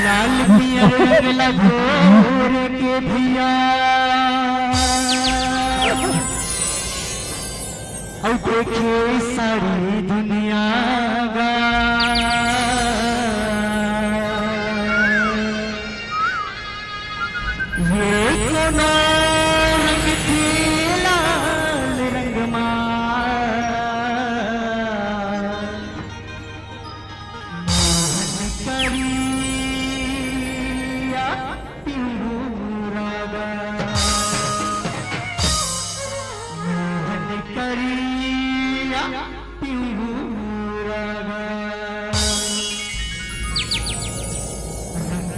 लाल पियर लगोर के धिया और देखे सारी दुनिया गा ये कोनो रंग थी लाल रंग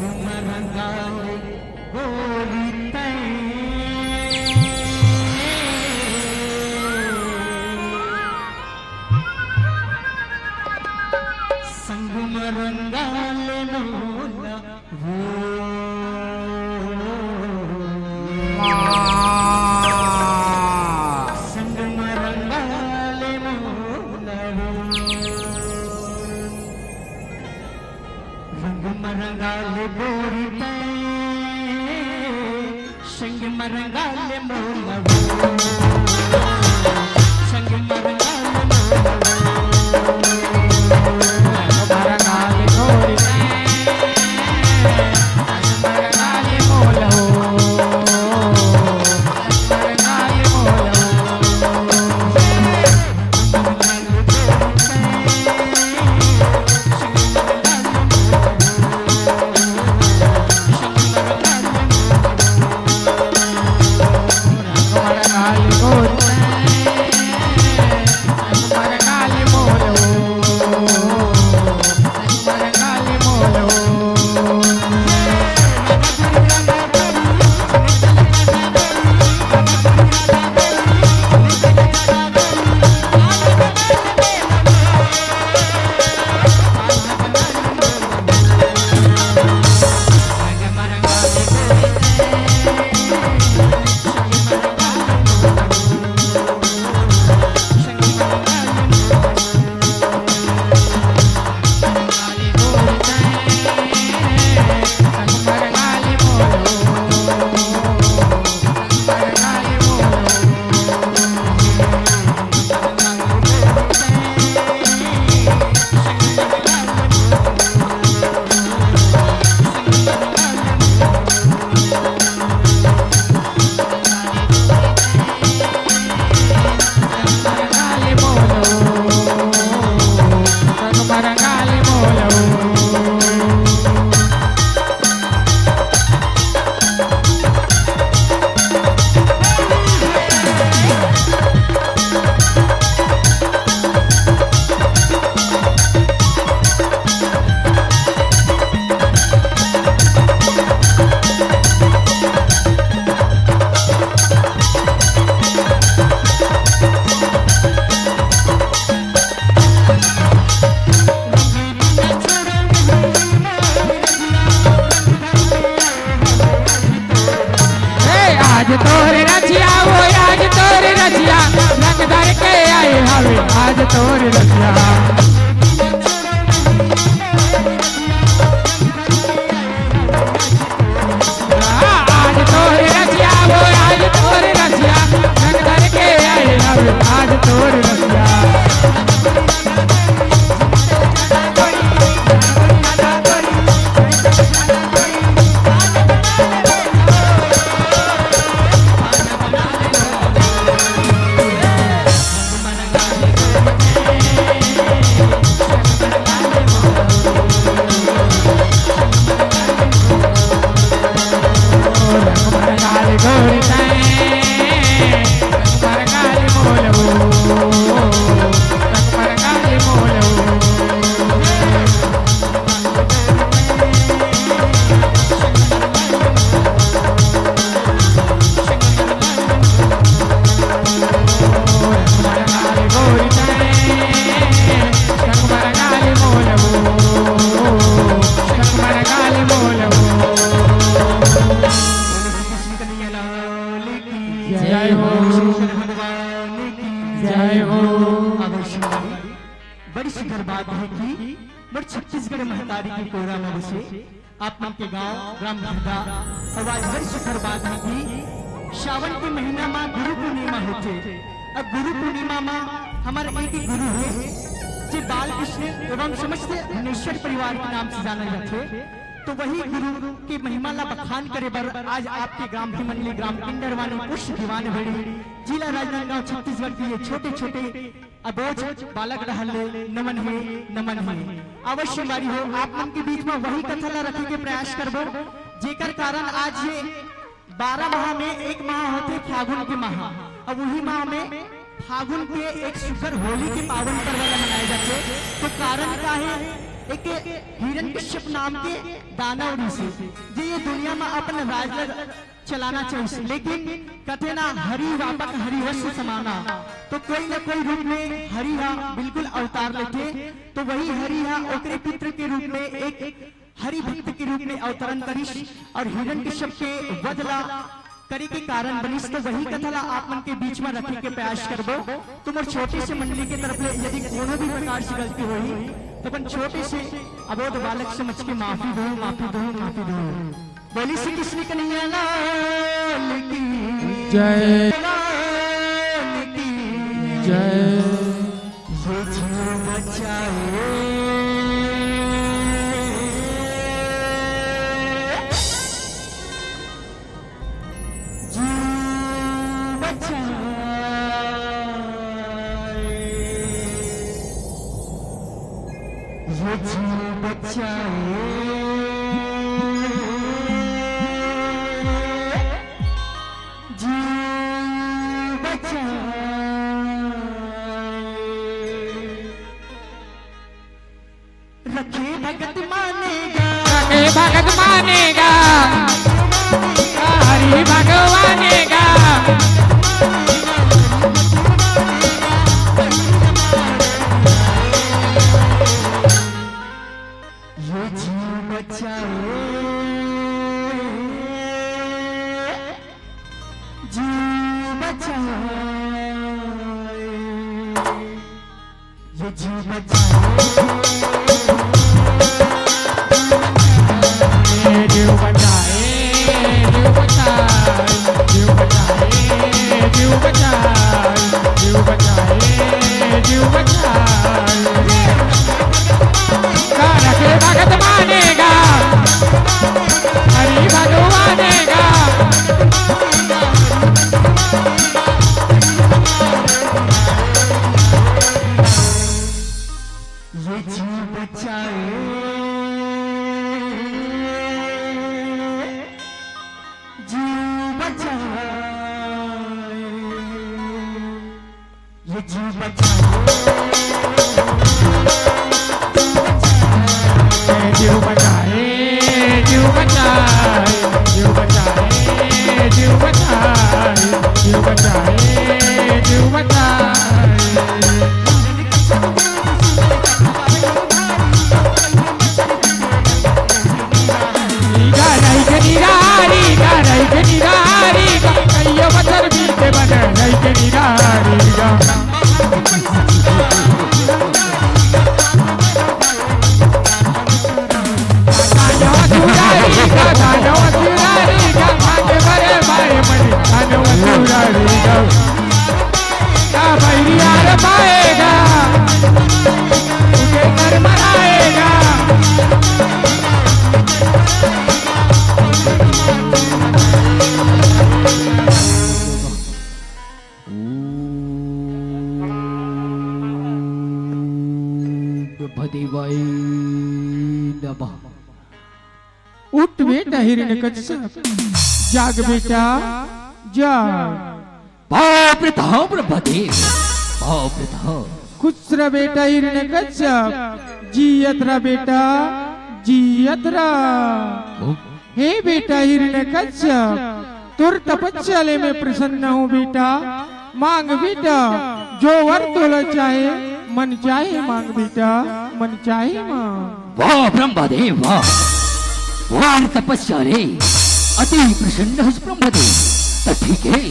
मरंगाले बोरी पे संग मरंगाले मोलवो संग मरंगाले मरंगाले बोरी पे संग मरंगाले मोलवो मरंगाले मोलवो आज तोर रचिया वो आज तोर रचिया रंग धर के आए हवे आज तोर रचिया आज तोर रचिया वो आज तोर रचिया रंग धर के आए हवे आज तोर रचिया जय हो जय हो। बड़ी सुंदर बात है कि बड़ी छत्तीसगढ़ महतारी की कोरा में बसे आप मन के गांव ग्राम धरदा और आज बड़ी सुंदर बात है कि श्रावण के महीना में गुरु पूर्णिमा होते। अब गुरु पूर्णिमा में हमारे एक ही गुरु है जो बाल कृष्ण एवं समस्त नेश्वर परिवार के नाम से जाना जाते। तो वही गुरु की महिमा ला बखान करे बर आज आपके ग्राम की मंडली ग्राम पिंडरवानी पुष्प दीवान भेड़ी जिला राजनांदगांव छत्तीसगढ़ के ये छोटे छोटे अबोझ बालक रहले नमन है अवश्य बारी हो आप मन के बीच में वही कथा ला रखे के प्रयास करबो जेकर कारण आज ये 12 माह में एक माह होते फागुन के माह। अब वही माह में फागुन के एक सुगर होली के पावन पर्व मनाए जाते। तो कारण क्या है एक हिरण्यकश्यप नाम के दानव ऋषि जो ये दुनिया में अपन राज चलाना चाहिए लेकिन कथे ना हरि व्यापक हरिवश समाना। तो कोई न कोई रूप में हरिहा बिल्कुल अवतार लेते। तो वही हरिहा ओकरे पुत्र के रूप में एक हरि भक्त के रूप में अवतरण करिश और हिरण्यकश्यप के वधला करी के कारण बनिस। तो वही कथा ला आप मन के बीच में रखे के प्रयास करबो। तुम और छोटी से मंडली के तरफ ले यदि कोनो भी प्रकार से गलती हुई तो अपन छोटे से अबोध बालक समझ के माफी दो माफी दो माफी दो। बोली श्री कृष्ण कन्हैया लाल की जय लाल की जय। ये जीव बचाए ये जीव बचाए जीव बचाए रखे भगत मानेगा रखे भगत मानेगा हरि भगवानेगा ये जीव बचाए जीव बचाए ये जीव बचाए जीव बचाए जीव बचाए जीव बचाए जीव बचाए जीव बचाए जीव बचाए। रखे भगत मानेगा हरि भगवानेगा ये जीव बचाए जीव बचाए ये जीव बचाए जीव बचाए जीव बचाए जीव बचाए जीव बचाए जीव बचाए जीव बचाए। निरारी उड़ाड़ेगा क्या बैरी यार पाएगा उसे कर मराएगा ब्रह्मदेवाय नमः। उठ बेटा हिरण्यकश्यप जाग बेटा जाग बाप रे धाम ब्रह्मदेव बाप रे धाम। खुश रह बेटा हिरण्यकश्यप जियत रह बेटा जियत रह। हे बेटा हिरण्यकश्यप तुर तपस्यालय में प्रसन्न हूँ बेटा मांग बेटा जो वर तोला चाहे मन चाहे मांग बेटा मन चाहे मांग। वाह ब्रह्मदेव वाह वाह तपस्या रे अति प्रसन्न है ब्रह्मदेव। तो ठीक है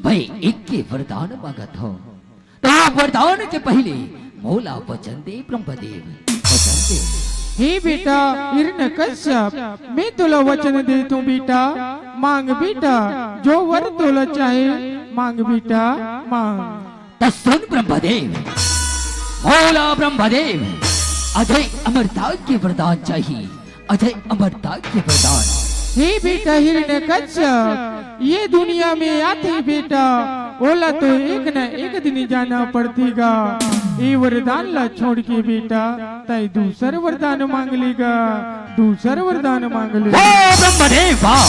मैं एक के वरदान मांगत हूँ तो वरदान के पहले मोला वचन दे ब्रह्मदेव वचन दे। हे बेटा हिरण्यकश्यप मैं तुला वचन देता हूँ बेटा मांग बेटा जो वर तोला चाहे मांग बेटा मांग। तो सुन ब्रह्मदेव मोला ब्रह्मदेव अजय अमरता के वरदान चाहिए अजय अमरता के वरदान। हे बेटा हिरण्यकश्यप ये दुनिया में आते बेटा ओला तो एक न एक दिन जाना पड़तीगा ये वरदान ला छोड़ के बेटा तय दूसर वरदान मांग लेगा दूसर वरदान मांग लेगा। वाह ब्रह्मदेव वाह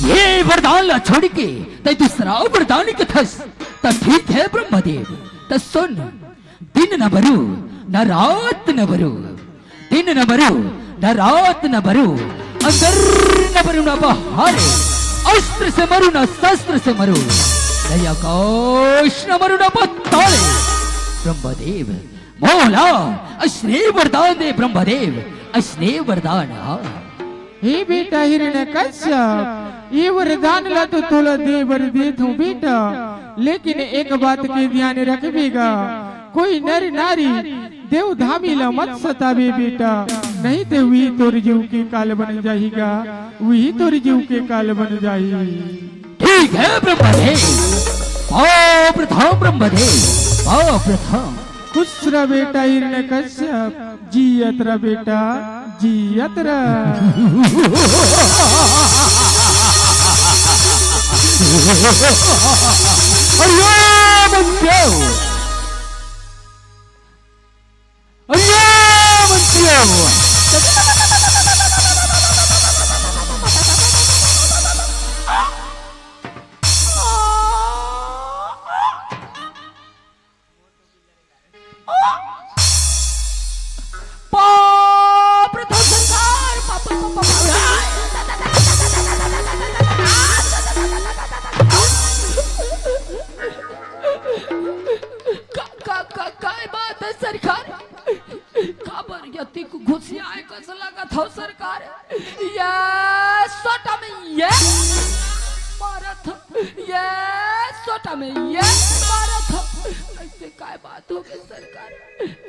ये वरदान ला छोड़ के तय दूसरा वरदान के थस। तो ठीक है ब्रह्मदेव तो सुन दिन न भरू न रात न भरू दिन न भरू न रात न भरू अंदर न भरू न बाहर अस्त्र से मरू न शस्त्र से मरू दया कोश न मरू न पत्ताले। ब्रह्मदेव मोला स्नेह वरदान दे ब्रह्मदेव स्नेह वरदान। हे बेटा हिरण्यकश्यप ये वरदान ला तो तोला दे बर देत हूँ बेटा लेकिन एक बात के ध्यान रखबेगा कोई नर नारी देव धामी ला मत सतावे बेटा नहीं तो वही तोर जीव के काल बन जाएगा वही तोर जीव के काल बन जाएगी। ठीक है ब्रह्मदेव पाप प्रथम ब्रह्मदेव पाप प्रथम। खुश रह बेटा हिरण्यकश्यप जियत रह बेटा जियत रह। काय बात है सरकार खबर यति को घुसिया है कस लगा था सरकार ये सोटा में ये मारा था ये सोटा में ये मारा था ऐसे काय बात हो गई सरकार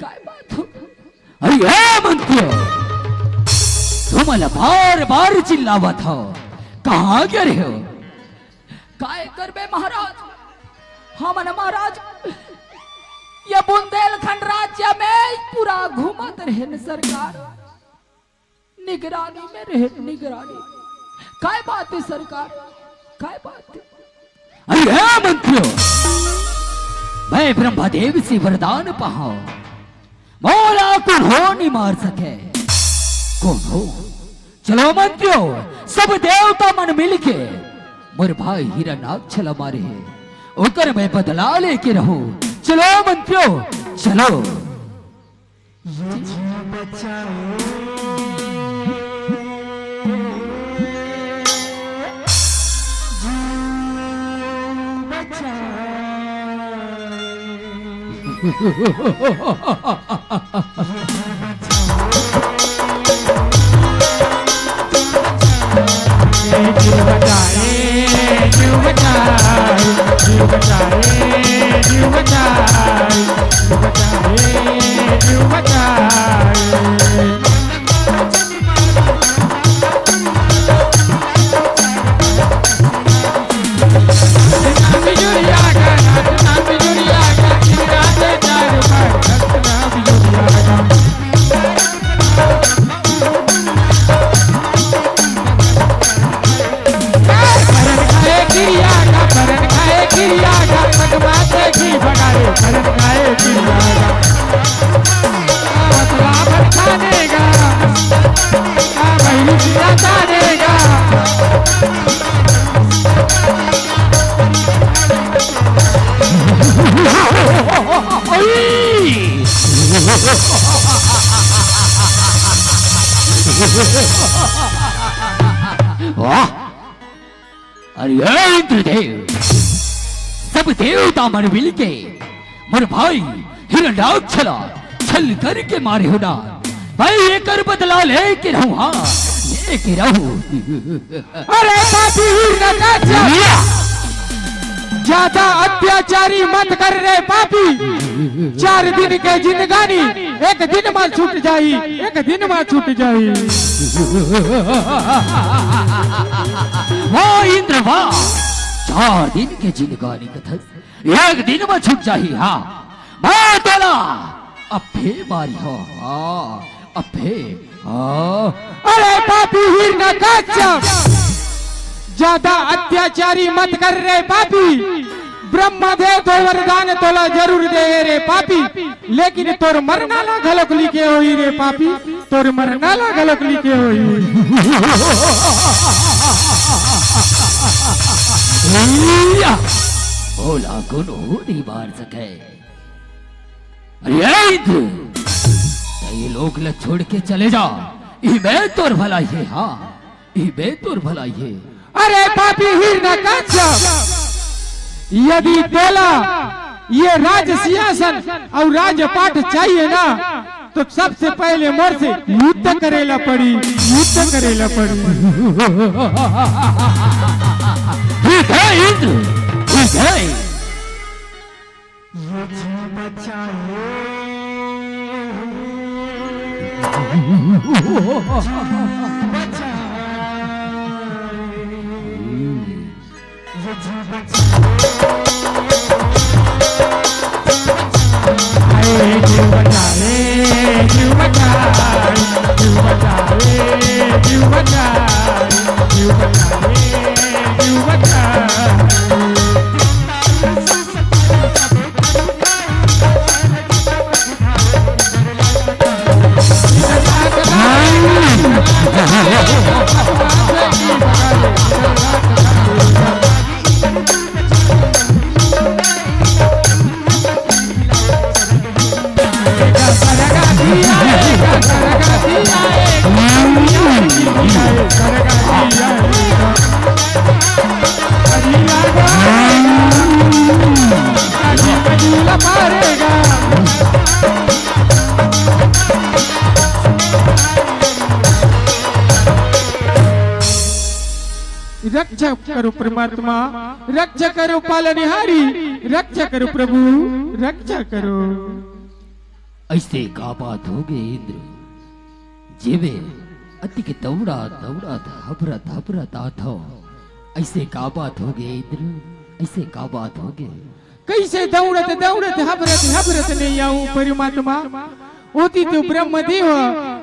काय बात हो। अरे मंत्री तुम्हाला बार बार चिल्लावा था कहाँ गए रहे हो काय कर बे महाराज हम महाराज ये बुंदेलखंड राज्य में पूरा घूमत रहे न सरकार निगरानी में रहे निगरानी काय बात है सरकार काय बात है। अरे मंत्रियों मैं ब्रह्मदेव से वरदान पाऊं मौला कौन हो नहीं मार सके कौन हो। चलो मंत्रियों सब देवता मन मिलके मोर भाई हिरण्याक्ष मारे है ओकर मैं बदला लेके रहूं। चलो मंत्रियों चलो। जीव बचाए जीव बचाए जीव बचाए जीव बचाए जीव बचाए जीव बचाए। वाह! अरे इंद्रदेव, सब देवता मन मिल के मोर भाई हिरण्यक छल करके मारे हो ना। भाई ये कर बदला लेके रहूं, हाँ लेके रहूं। अरे पापी हिरण्यकश्यप, ज्यादा अत्याचारी मत कर रे पापी। 4 दिन के जिंदगानी एक दिन में छूट जाई, एक दिन में छूट जाई। वाह इंद्र वाह, 4 दिन के जिंदगानी कथा एक दिन में छूट जाही। हाँ मैं तोला अफे मारी हो, हाँ अफे। अरे पापी हिरण्यकश्यप, ज्यादा अत्याचारी मत कर रे पापी। ब्रह्मा दे तो वरदान तोला जरूर दे रे पापी, लेकिन तोर मरना ला घलोक लिखे होई रे पापी, तोर मरना ला घलोक लिखे होई। बोला गुनो नहीं मार सके। अरे इंद्र, ये लोग ल छोड़ के चले जा, मैं तोर भलाई है। हाँ मैं तोर भलाई है। अरे पापी हिरण्यकश्यप, यदि तोला ये राज सिंहासन और राजपाट चाहिए ना, तो सबसे पहले मोर से युद्ध करेला पड़ी, युद्ध करेला पड़ी। ठीक है इंद्र, ठीक है। रक्षा करो परमात्मा, रक्षा करो पालनहारी, रक्षा करो प्रभु, रक्षा करो। ऐसे का बात हो गए इंद्र, जेवे अति के दौड़ा दौड़ा हबरत हबरत आता। ऐसे का बात हो गए इंद्र, ऐसे का बात हो गए। कैसे दौड़त दौड़त हबरत हबरत नहीं आऊं परमात्मा। ओती तो ब्रह्मदेव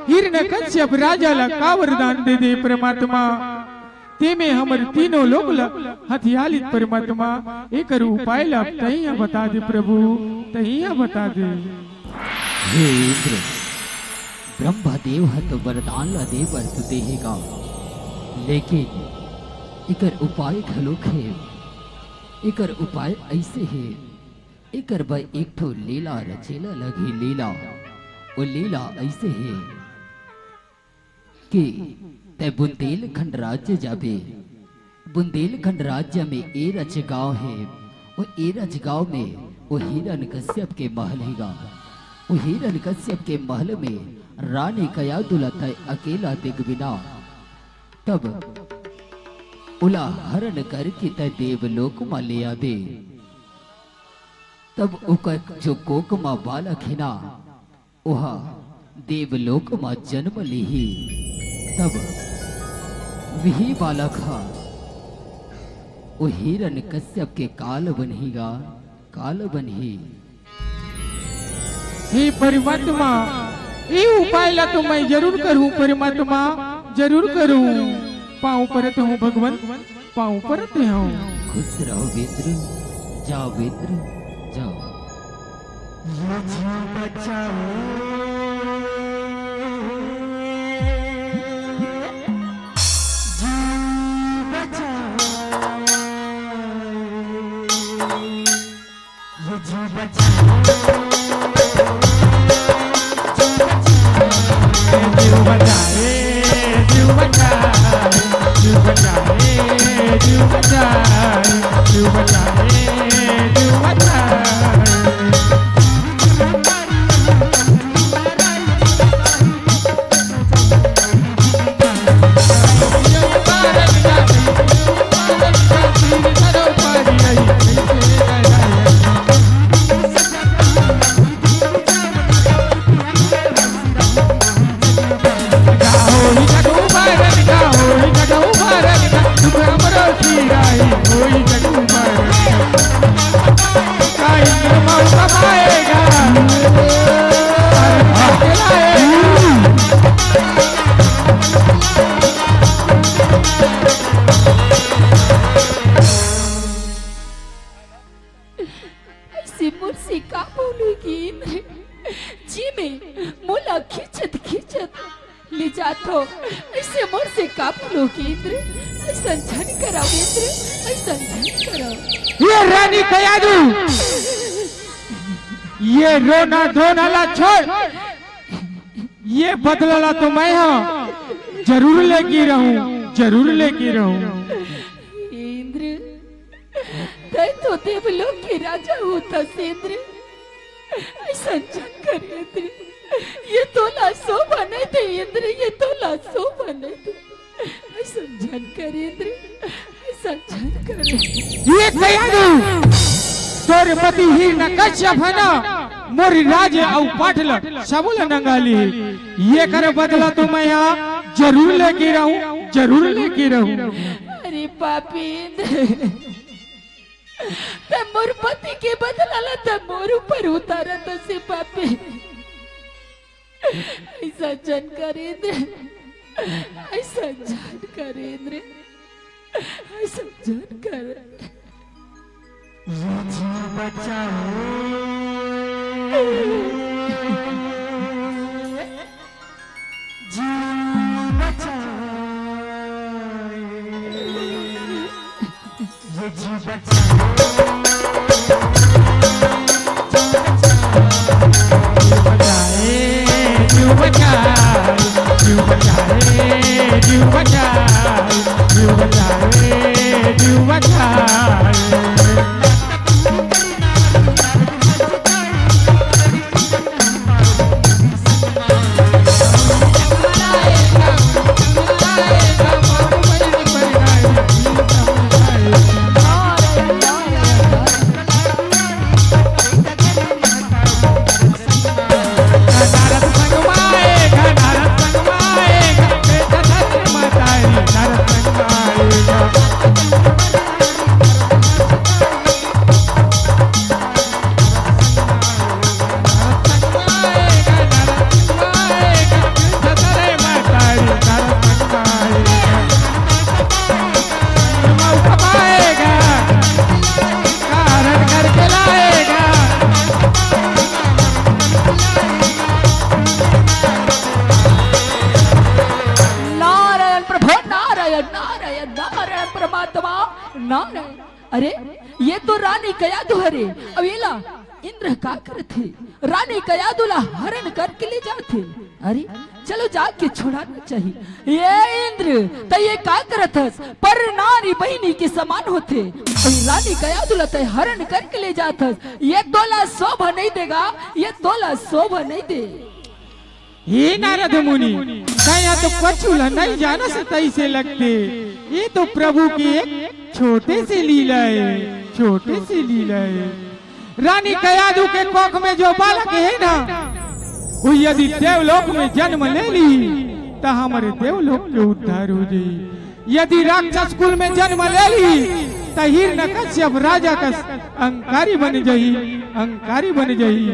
हिरण्यकश्यप राजा ला का वरदान दे दे परमात्मा। ते में हमर तीनों लोग हथियालित परमात्मा, एक उपाय ला तहिया बता दे प्रभु, तहिया बता दे। हे इंद्र, ब्रह्मदेव है तो वरदान ला दे बर तू देहेगा, लेकिन इकर उपाय घलोक है। इकर उपाय ऐसे है, इकर भाई एक ठो लीला रचेला लगी लीला। वो लीला ऐसे है कि ते बुंदेलखंड राज्य जाबे। बुंदेलखंड राज्य में ए रच गांव है। वो ए रच गांव में वो हिरण्यकश्यप के महल हैगा। वो हिरण्यकश्यप के महल में रानी कयादुला तय अकेला दिग बिना। तब उला हरण करके तय देवलोक में ले आबे। तब उका जो कोकमा बालक है ना, वहा देवलोक में जन्म ली। तब वही बालक हा वो हिरण्यकश्यप के काल बनेगा, काल बनी। हे परमात्मा, ये उपाय ला तो मैं जरूर करूं परमात्मा, जरूर करूं। पाँव परत हूँ भगवान, पाँव परत हूँ। खुश रहो बेत्र, जाओ बेत्र जाओ। इंद्र ऐसा झन कराओ इंद्र ऐसा झन कराओ। ये रानी कयादू, ये रोना धोना ला छोड़, ये बदला ला तो मैं हाँ जरूर लेके रहूं, जरूर लेके रहूं। इंद्र तय तो देवलोक के राजा होता से इंद्र ऐसा झन कर इंद्र, ये तोला शोभा नहीं थे इंद्र, ये तोला शोभा नहीं थे, ऐसा झन कर इंद्र, ऐसा झन कर। ये कयादू तोर पति ही न कश्यप है ना, मोरी राजे औ पाटल सबुल नंगाली, ये करे बदला तो मैं यहाँ जरूर लेके रहूं, जरूर लेके रहूं। अरे पापी इंद्र, ते मोर पति के बदला ला ते मोर ऊपर उतारा तो से पापी, ऐसा जन करेंद्र, ऐसा जन करेंद्र, ऐसा जन कर। ये जीव बचाओ, जीव बचाओ, ये जीव बचाओ, जीव बचाए, जीव बचाए, जीव बचाए, जीव बचाए, जीव बचाए। अरे ये तो रानी कयादू हरे अवेला इंद्र का करते रानी कयादुला हरण करके ले जाते। अरे चलो जाके छुड़ाना चाहिए। ये इंद्र तो ये का करतस पर नारी बहनी के समान होते, रानी कयादुला तो हरण करके ले जातस। ये तोला शोभा नहीं देगा, ये तोला शोभा नहीं दे। ये नारद मुनि क्या तो कछुला नहीं जाना से तैसे लगते, ये तो प्रभु की एक छोटे से लीला है, छोटे से लीला है। रानी कयादू के कोख में जो बालक है ना, वो यदि देवलोक में जन्म ले ली तो हमारे देवलोक के उद्धार हो जाये। यदि राक्षस कुल में जन्म ले ली तो हिरण्यकश्यप राजा का अंकारी बन जाई, अंकारी बन जाई।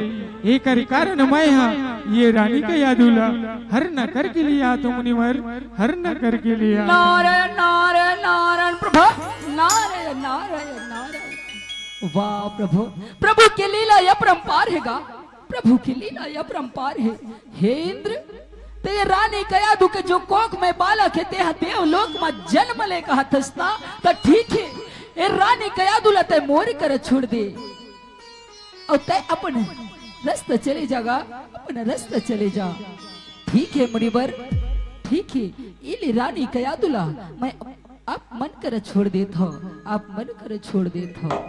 एक कारण मैं हाँ ये रानी कयादुला हर न करके लिया तो मुनिवर हर न करके लिया। नारायण नारायण नारायण प्रभु, नारायण नारायण नारायण। वाह प्रभु, प्रभु की लीला अपरंपार हैगा, प्रभु की लीला अपरंपार है। हे इंद्र ते रानी कयादू के जो कोख में बालक है ते देवलोक में जन्म ले कहा थसना तो ठीक है। ए रानी कयादुला ते मोर कर छोड़ दे और ते अपन रास्ता चले जागा, अपना रास्ता चले जा। ठीक है मुनिवर, ठीक है। इली रानी कयादुला मैं आप मन कर छोड़ देता हूँ, आप मन कर छोड़ देता हूँ।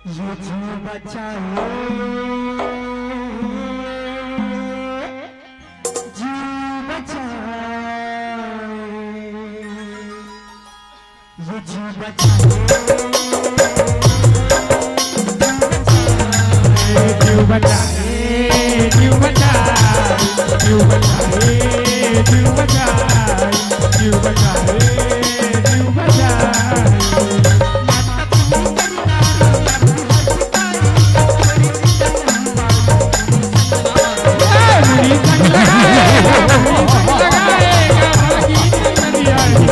ये जीव बचाओ, जीव बचाओ, ये जीव बचाओ, जीव बचाए, जीव बचाए, जीव बचाए, जीव बचाए, जीव बचाए, जीव बचाए। मुड़ी संग लगाएगा, बाकी नहीं आएगी।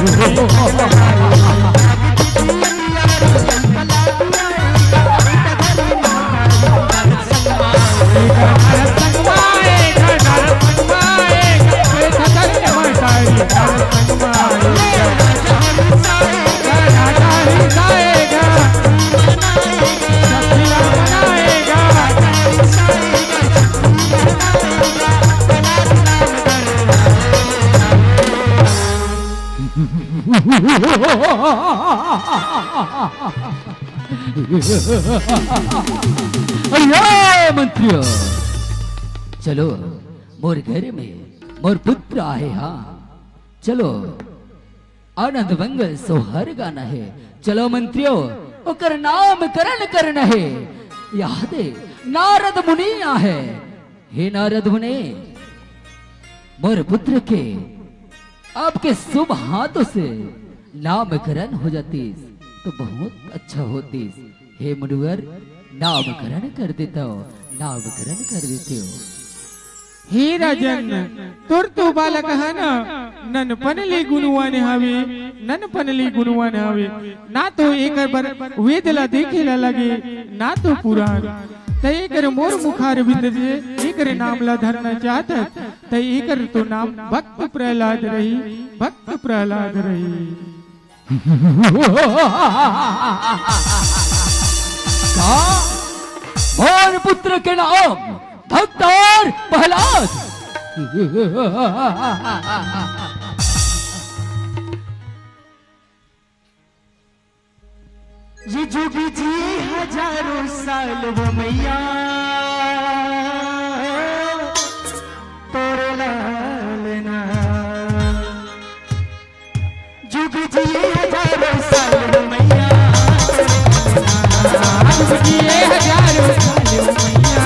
Bye. अरे मंत्रियों, चलो मोर घर में मोर पुत्र आहे। हाँ चलो आनंद मंगल सोहर गाना है। चलो मंत्रियों, ओकर नामकरण करना है। याद है नारद मुनि आहे। हे नारद मुनि, मोर पुत्र के आपके शुभ हाथों से नामकरण हो जाती तो बहुत अच्छा होती। हे मुनिवर, नामकरण कर देता हो, नामकरण कर देते हो। हे राजन, तोर तो बालक है ना, नन पनली गुणवान हवे, नन पनली गुणवान हवे। ना तो एक बार वेदला देखेला लगे, ना तो पुराण। तय एकर मोर मुखार बिंद से एकर नामला धरना चाहत, तय एकर तो नाम भक्त प्रहलाद रही, भक्त प्रहलाद रही। का मोर पुत्र के नाम भक्त और प्रहलाद? ये जोगी जी हजारों साल वो मैया तोरे लालना। जोगी जी हजारों साल वो मैया जोगी हजारों साल वो मैया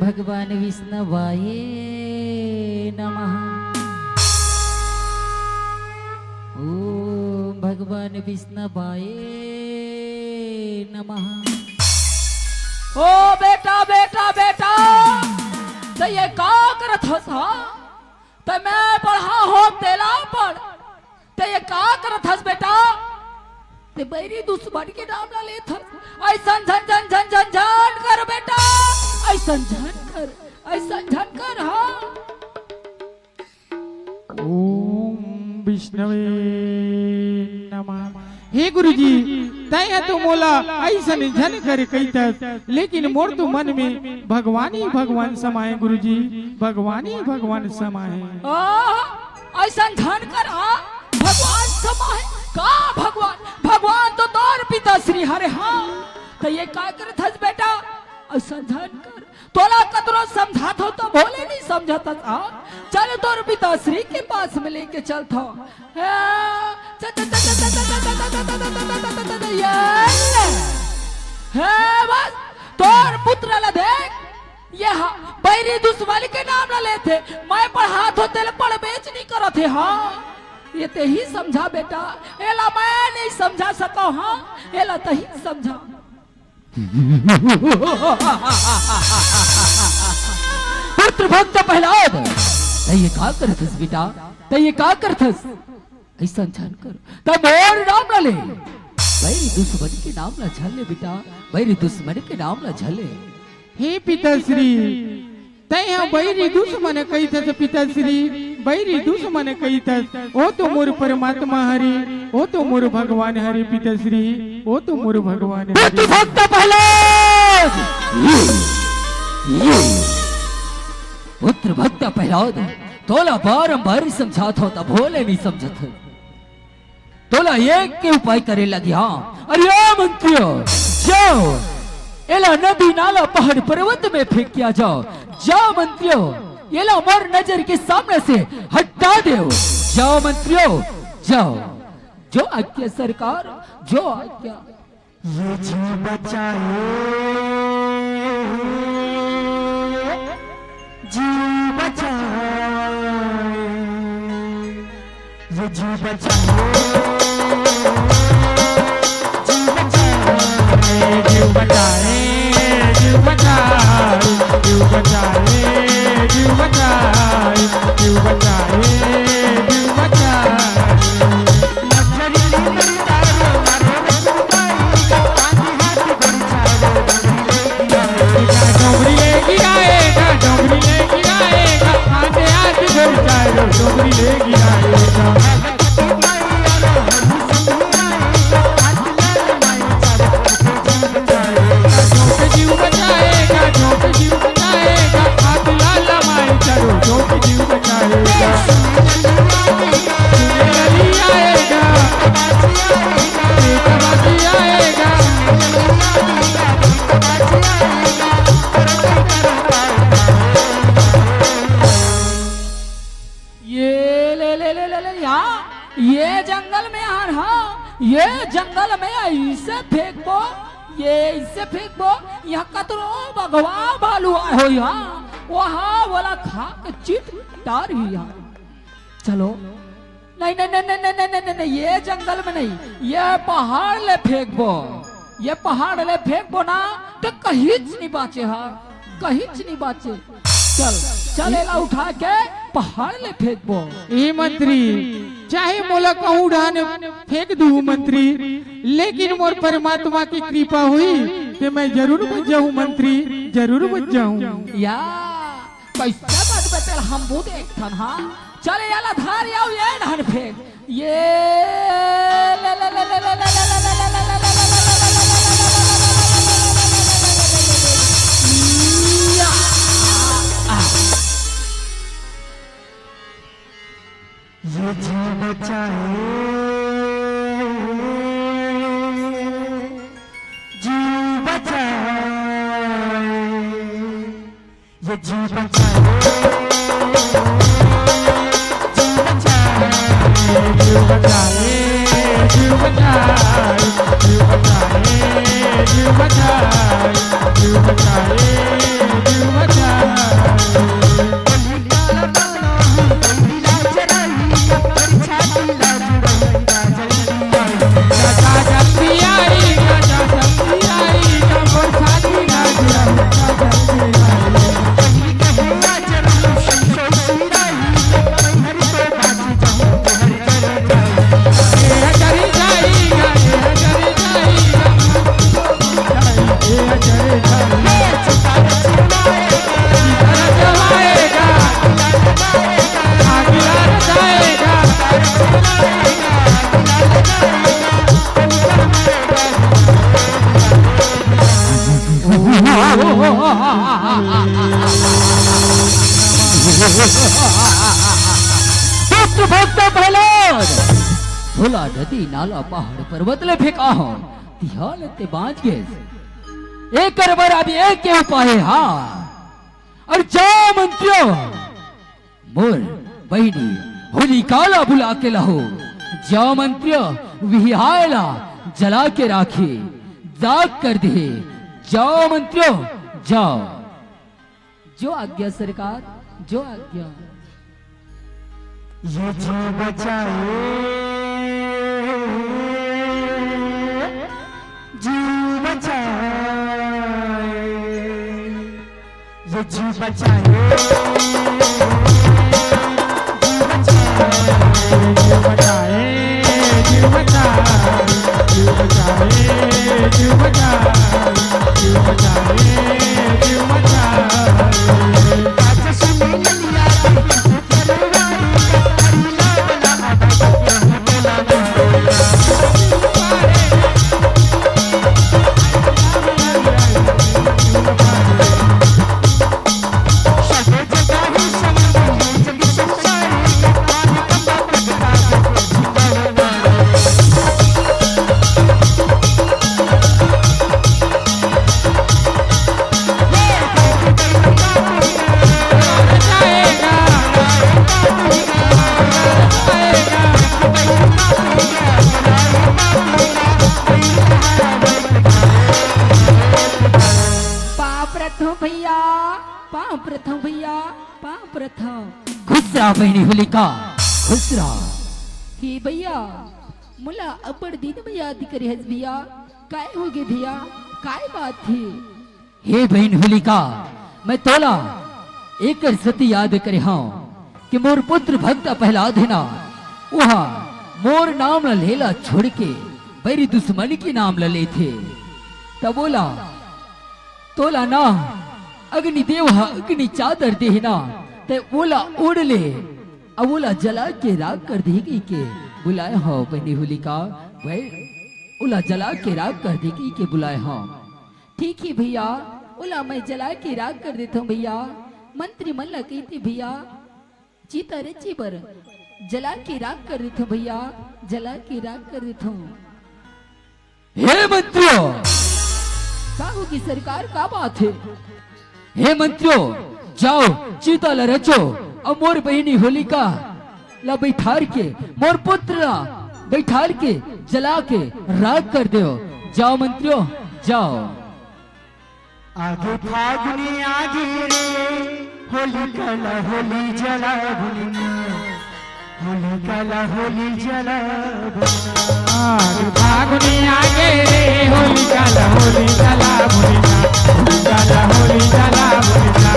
भगवान विष्णुवाय नमः। ओम भगवान विष्णुवाय नमः। ओ बेटा बेटा बेटा, तो ये का करत हस? तो मैं पढ़ा हो तेला पढ़, तो ये का करत हस बेटा? ते बैरी दुश्मन के नाम ना लेत हस। ऐसा झन झन झन झन झन कर बेटा, ऐसा झन कर, ऐसा झन कर। हाँ ओम विष्णवे नमः। हे गुरुजी, तय तो मोला ऐसन झन कर कहत, लेकिन मोर तो मन में भगवान ही भगवान समाये। गुरुजी, भगवान ही भगवान समाये। ऐसा झन कर। हाँ भगवान समाये का? भगवान भगवान तो तोर पिता श्री हरे। हाँ तो ये का करत हस बेटा? ऐसा झन कर। तोला कतरो समझात हो तो बोले नहीं समझाता था। चल तोर पिता श्री के पास में लेके चलता। बस तोर पुत्र ला देख ये बैरी दुश्मनी के नाम ला लेते मैं पर हाथ होते ले पड़ बेच नहीं करत है हाँ ये ते ही समझा बेटा एला मैं नहीं समझा सको हाँ एला तही समझा पुत्र भक्त प्रहलाद ये का करथस बेटा ये का करथस ऐसा जान कर तब और नाम ला ले बैरी दुश्मन के नाम ला झले बेटा बैरी दुश्मन के नाम ला झले हे पिताश्री तय बैरी दुश्मन कही पिताश्री बैरी दुश्मन कही ओ तो मोर परमात्मा हरि ओ तो मोर भगवान हरि पिताश्री ओ तो मोर भगवान हरि भक्त प्रहलाद पुत्र भक्त प्रहलाद तोला बारंबार समझात हो तब भोले नहीं समझत तोला एक के उपाय करे लगी हाँ अरे मंत्रियों जाओ एला नदी नाला पहाड़ पर्वत में फेंक किया जाओ जाओ मंत्रियों एला मर नजर के सामने से हटा दो जाओ मंत्रियों जाओ जो आज्ञा सरकार जो आज्ञा ये जीव बचाए जीव बचाए ये जीव बचाए जीव बचाए जीव बचाए जीव बचाए जीव बचाए जीव बचाए जीव बचाए डोंगरी लेगी आएगा डोंगरी लेगी आएगा आते आते घुस जाएगा डोंगरी लेगी आएगा जीव बचाएगा जो जीव बचाएगा हाथ लाला माई चलो जो जीव बचाएगा सुनेली आएगा बाजी आएगा ये ले यहाँ ये जंगल में यार हाँ ये जंगल में ऐसे फेंकबो ये इससे फेंकबो यहाँ कतरो भगवा बालू हो यहाँ वहाँ वाला खा के चित डार ही यहाँ चलो नहीं नहीं नहीं नहीं नहीं नहीं नहीं ये जंगल में नहीं ये पहाड़ ले फेंकबो ये पहाड़ ले फेंकबो ना तो कहीं नहीं बाचे हाँ कहीं नहीं बाचे चल चलेला उठा के पहाड़ ले फेंकबो ए मंत्री चाहे मोला कहूँ उड़ान फेंक दूँ मंत्री लेकिन मोर परमात्मा की कृपा हुई तो मैं जरूर बच जाऊँ मंत्री जरूर बच जाऊँ या कैसा बात बता हम वो देख था हाँ चले याला धार याओ ये धान फेंक ये ले ले ले ले ले ले ये जीव बचाए जीव बचाए ये जीव बचाए जीव बचाए जीव बचाए जीव बचाए जीव बचाए जीव बचाए जीव बचाए भोला नदी नाला पहाड़ पर्वत ले फेंका हो ध्यान ते बाँच गए एक करबर अभी एक के उपाय हाँ और जा मंत्रियों मोर बहनी होली काला बुला के लहो जा मंत्रियों विहायला जला के राखे दाग कर दे जाओ मंत्रियों जाओ। जो आज्ञा सरकार, जो आज्ञा। ये जीव बचाए, जीव बचाए, ये जीव बचाए, जीव बचाए, जीव बचाए, जीव बचाए, जीव बचाए, जीव बचाए, जीव बचाए। आज सुनी नलिया खुश रहा बहनी होलिका, खुश रहा। हे भैया मुला अब्बड़ दिन में याद करे हस भैया, काय हो गए भैया, काय बात थी? हे बहन होलिका, मैं तोला एक सती याद करे हाँ कि मोर पुत्र भक्त प्रहलाद है ना, वहा मोर नाम ल लेला छोड़ के मेरी दुश्मन की नाम ल ले थे। तब बोला तोला ना अग्निदेव अग्नि चादर देना ते ओला उड़ ले, अब ओला जला के राग कर देगी के बुलाए हो बहनी होलिका, भाई ओला जला के राग कर देगी के बुलाए हो। ठीक है भैया, ओला मैं जला के राग कर देता हूँ भैया। मंत्री मल्ला कहते भैया चीता रे चीबर जला के राग कर देता हूँ भैया, जला के राग कर देता हूँ। हे मंत्रियों, का होगी सरकार, का बात है? हे मंत्रियों, जाओ चीता ला रचो, अब मोर बहनी होलिका ला बैठार के मोर पुत्र ला बैठार के जला के राग कर दो। जाओ मंत्रियों जाओ। आगे फागुनी आगे रे होली कला होली जला भुनिया, होली कला होली जला भुनिया। आगे फागुनी आगे रे होली काला होली जला भुनिया, होली काला होली जला भुनिया।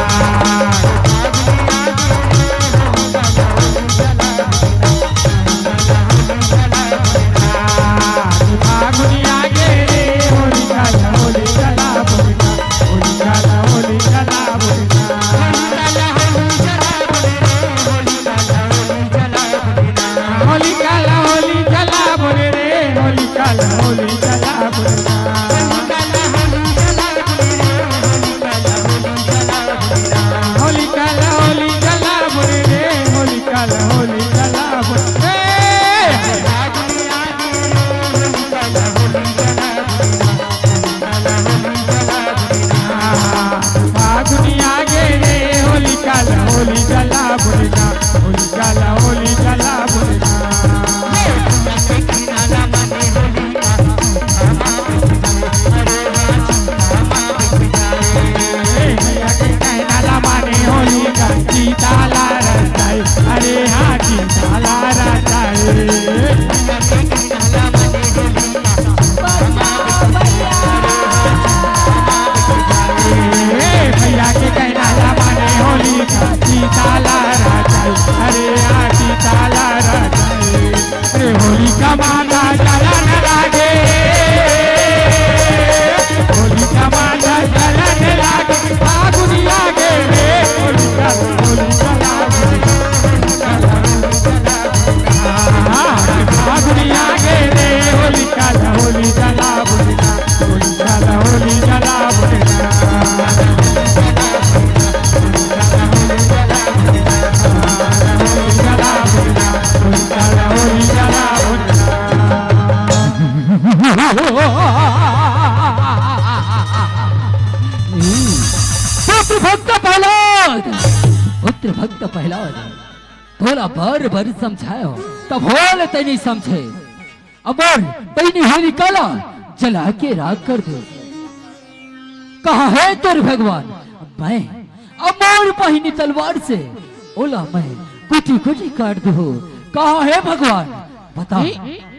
फागुनी आगे रे होली काला होली जला भुनिया, होली काला होली जला भुनिया। होली काला होली जला भुने रे, होली काला होली जला भुनिया। होली काला होली जला भुने रे, होली काला होली जला भुने। फागुनी आगे रे होली काला होली जला भुनिया, होली काला होली जला भुनिया। होली का चीता ला रचाई, अरे हाँ चीता ला रचाई। भैया के कहना ला माने होली का चीता ला रचाई, अरे हाँ चीता ला रचाई। अरे होली का माता जला न लागे, होली का माता जला न लागे। फागुनी आगे रे होली का होली जला फागुनी आगे रे होली का होली जला भुनिया, होली काला होली जला भुनिया। पुत्र भक्त प्रहलाद, पुत्र भक्त प्रहलाद, थोड़ा बार बार समझायो तब होल तनी समझे। अमर तैनी होली काला जला के राग कर दो। कहाँ है तेरे भगवान? मैं अमर पहिनी तलवार से ओला मैं कुटी कुटी काट दू। कहाँ है भगवान? बता।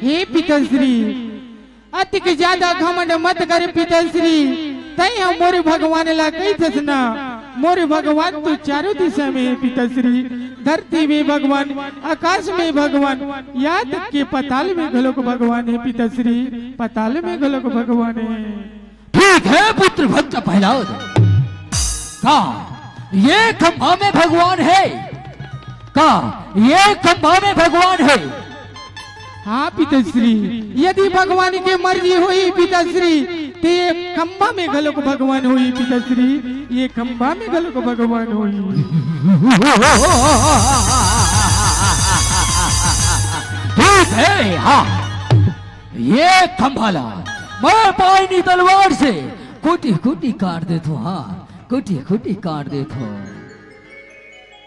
हे पिताश्री, अतिक ज्यादा घमंड मत कर पिताश्री। तई हम मोरे भगवान ला कही थसना। मोरे भगवान तो चारों दिशा में है पिताश्री। धरती में भगवान, आकाश में भगवान, यहाँ तक के पताल में घलोक भगवान है पिताश्री। पताल में घलोक भगवान है। ठीक है पुत्र भक्त पहलाओ। का ये खंभा में भगवान है? का ये खंभा में भगवान है? हाँ पिताश्री, यदि भगवान की मर्जी हुई पिताश्री तो ये खंभा में घलोक भगवान हुई पिताश्री। ये खंभा में घलोक भगवान हुई। ठीक है। हाँ, ये खंभाला मैं पानी तलवार से कुटी कुटी काट देता हूँ। हाँ, कुटी कुटी काट देता हूँ।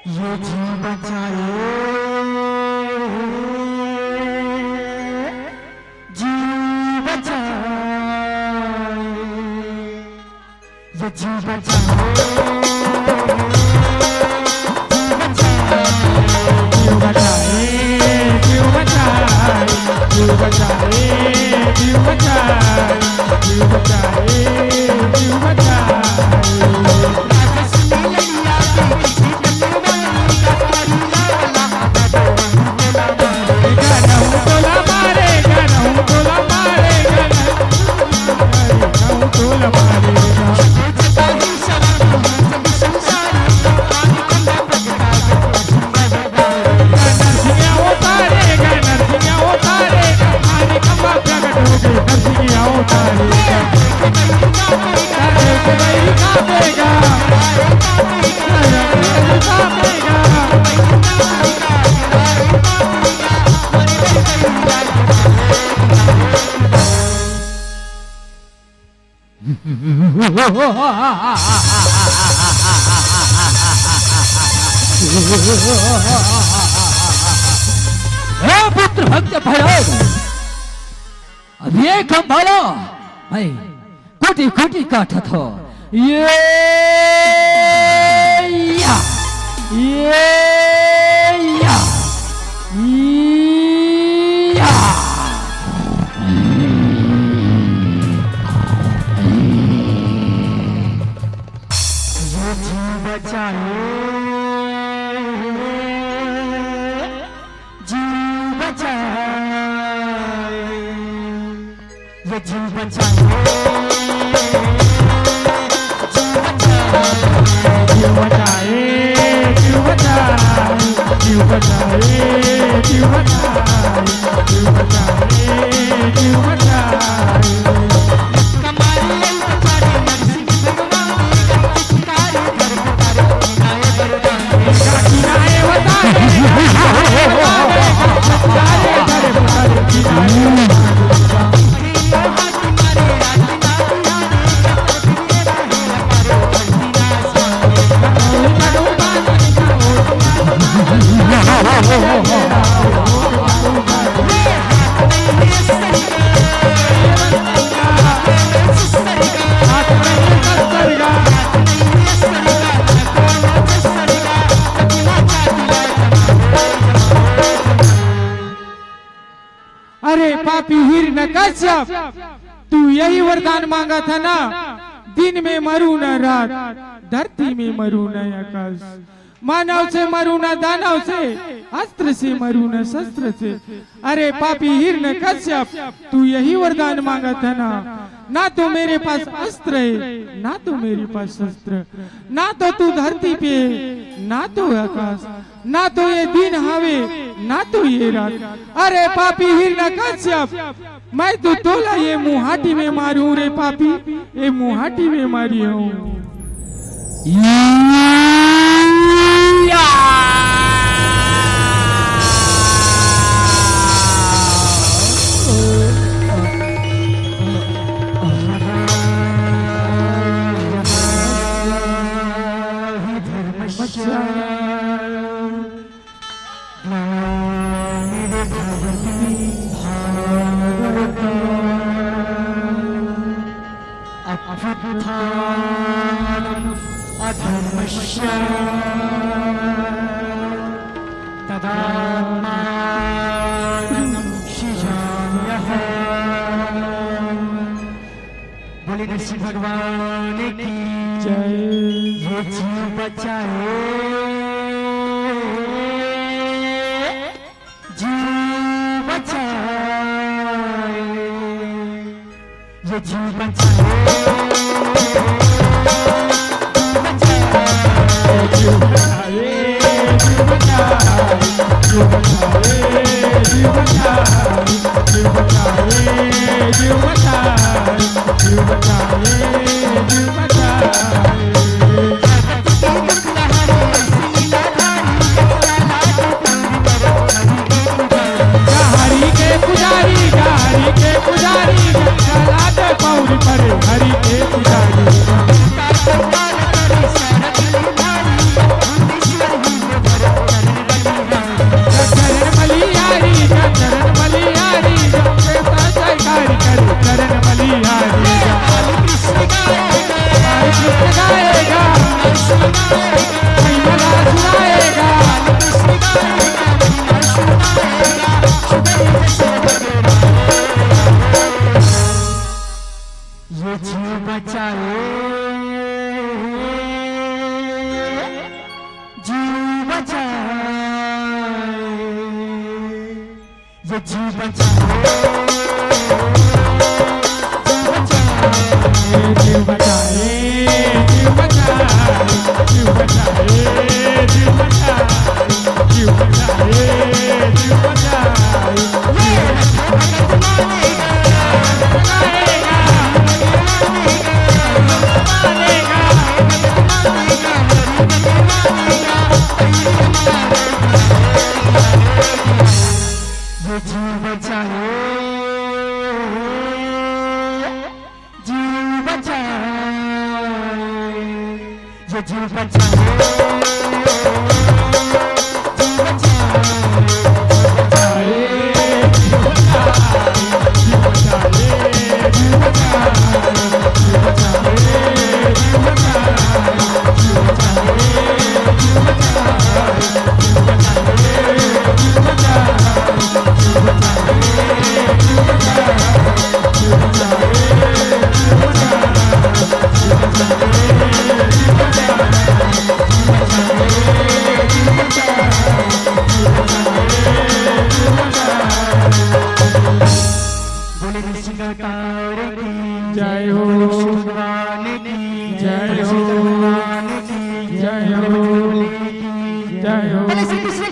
ये जीव बचाए, जीव बचाए, ये जीव बचाए, जीव बचाए, जीव बचाए, जीव बचाए, जीव बचाए, जीव बचाए, जीव बचाए। पुत्र भक्त भैरव, अब ये खंभाला मैं कुटी कुटी काटा था। ये या, ये या, या। अरे पापी हिरण्यकश्यप, तू यही वरदान मांगा था ना, दिन में मरू न रात, धरती में मरू न आकाश, मानव से मरू न दानव से, अस्त्र से मरू न शस्त्र से। अरे पापी हिरण्यकश्यप, तू यही वरदान मांगा था ना, ना तो मेरे पास अस्त्र है, ना तो मेरे पास शस्त्र, ना तो तू धरती पे, ना तो आकाश, ना तो ये दिन हवे, ना तो ये रात। अरे पापी हिरण्यकश्यप, मैं तो तोला ये मुहाटी में मारू रे पापी, ये मुहाटी में मारी हूँ। अभ्युत्थानम् अधर्मस्य तदात्मानं सृजाम्यहम्। बोले नरसिंह भगवान की जय। ये जीव बचाए, जीव बचाए, ये जीव बचाए, जीव बचाए, जीव बचाए, जीव बचाए, जीव बचाए, जीव बचाए, जीव बचाए, जीव बचाए, जीव बचाए। हरि के पुजारी, हरि के पुजारी, चलाते पौड़ी पर हरि के पुजारी। चरण बलिहारी, चरण बलिहारी, जयकारी करे चरण बलिहारी। कृष्ण गाएगा, महिमा सुनाएगा। ये जीव बचाए, जीव बचाए, ये जीव बचाए, जीव बचाए, जीव बचाए, जीव बचाए, जीव बचाए, जीव बचाए, जीव बचाए। ये जीव बचाए, जीव बचाए, ये जीव बोले नरसिंह अवतार की जय हो, भगवान की जय हो, भगवान की जय हो, जय हो। बोले श्री कृष्ण